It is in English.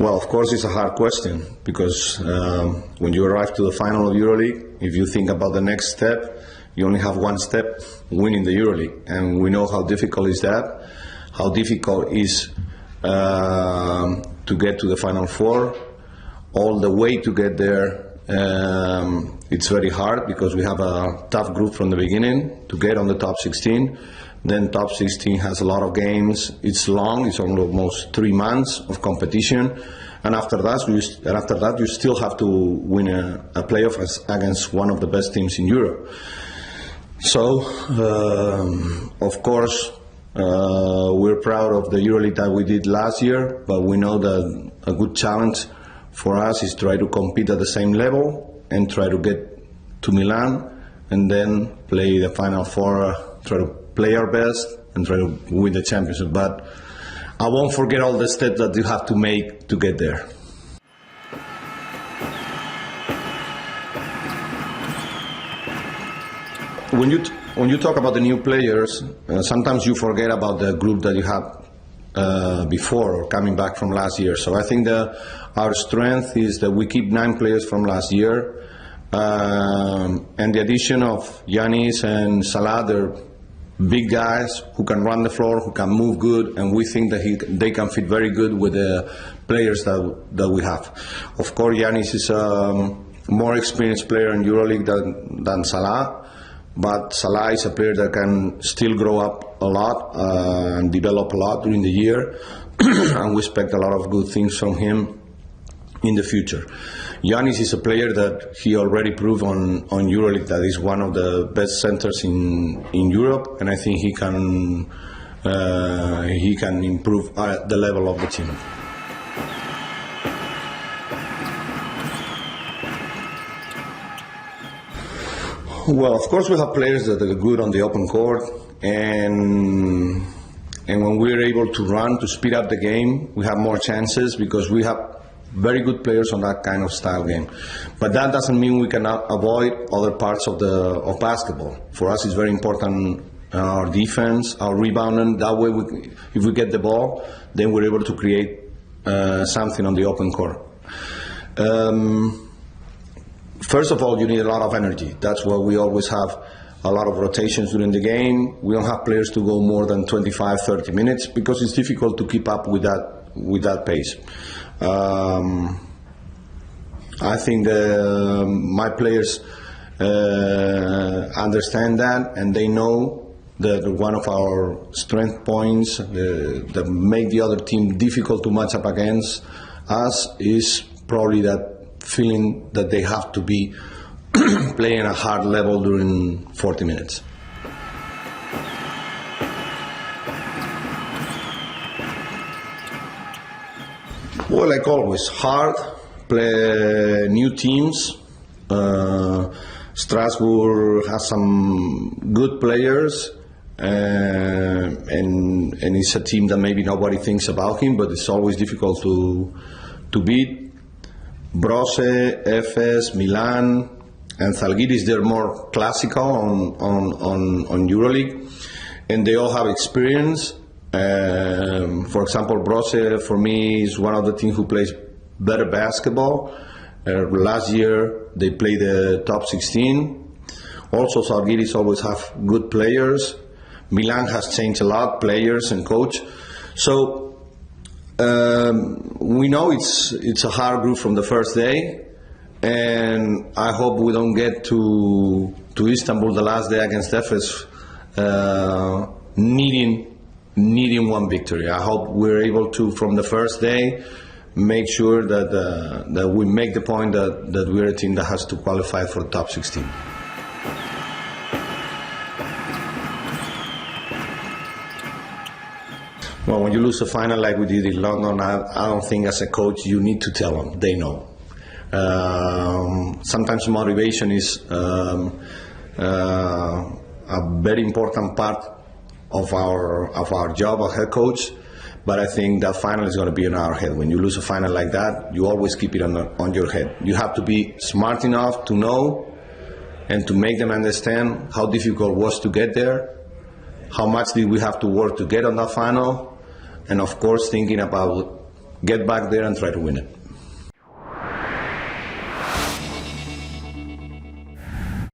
Well, of course, it's a hard question because when you arrive to the final of Euroleague, if you think about the next step, you only have one step, winning the Euroleague. And we know how difficult is that, how difficult is to get to the Final Four. All the way to get there, it's very hard because we have a tough group from the beginning to get on the top 16. Then top 16 has a lot of games. It's long. It's almost 3 months of competition, and after that, you still have to win a playoff against one of the best teams in Europe. So, of course, we're proud of the EuroLeague that we did last year, but we know that a good challenge for us is try to compete at the same level and try to get to Milan and then play the Final Four, try to play our best and try to win the championship. But I won't forget all the steps that you have to make to get there. When you talk about the new players, sometimes you forget about the group that you had before or coming back from last year. So I think our strength is that we keep 9 players from last year, and the addition of Giannis and Salah, they're big guys who can run the floor, who can move good, and we think that they can fit very good with the players that we have. Of course, Giannis is a more experienced player in EuroLeague than Salah, but Salah is a player that can still grow up a lot and develop a lot during the year, and we expect a lot of good things from him in the future. Giannis is a player that he already proved on EuroLeague that is one of the best centers in Europe, and I think he can improve the level of the team. Well, of course we have players that are good on the open court, and when we're able to run, to speed up the game, we have more chances because we have very good players on that kind of style game. But that doesn't mean we cannot avoid other parts of basketball. For us, it's very important our defense, our rebounding. That way, if we get the ball, then we're able to create something on the open court. First of all, you need a lot of energy. That's why we always have a lot of rotations during the game. We don't have players to go more than 25, 30 minutes because it's difficult to keep up with that pace. I think my players understand that, and they know that one of our strength points that make the other team difficult to match up against us is probably that feeling that they have to be playing a hard level during 40 minutes. Well, like always, hard, play new teams. Strasbourg has some good players, and it's a team that maybe nobody thinks about him, but it's always difficult to beat. Brose, Efes, Milan, and Zalgiris, they're more classical on EuroLeague, and they all have experience. For example, Brose for me is one of the teams who plays better basketball. Last year they played the top 16. Also, Zalgiris always have good players. Milan has changed a lot, players and coach. So we know it's a hard group from the first day, and I hope we don't get to Istanbul the last day against Efes needing one victory. I hope we're able to, from the first day, make sure that we make the point that we're a team that has to qualify for the top 16. Well, when you lose a final like we did in London, I don't think as a coach you need to tell them. They know. Sometimes motivation is a very important part of our job as head coach, but I think that final is going to be in our head. When you lose a final like that, you always keep it on your head. You have to be smart enough to know and to make them understand how difficult it was to get there, how much did we have to work to get on that final, and of course thinking about get back there and try to win it.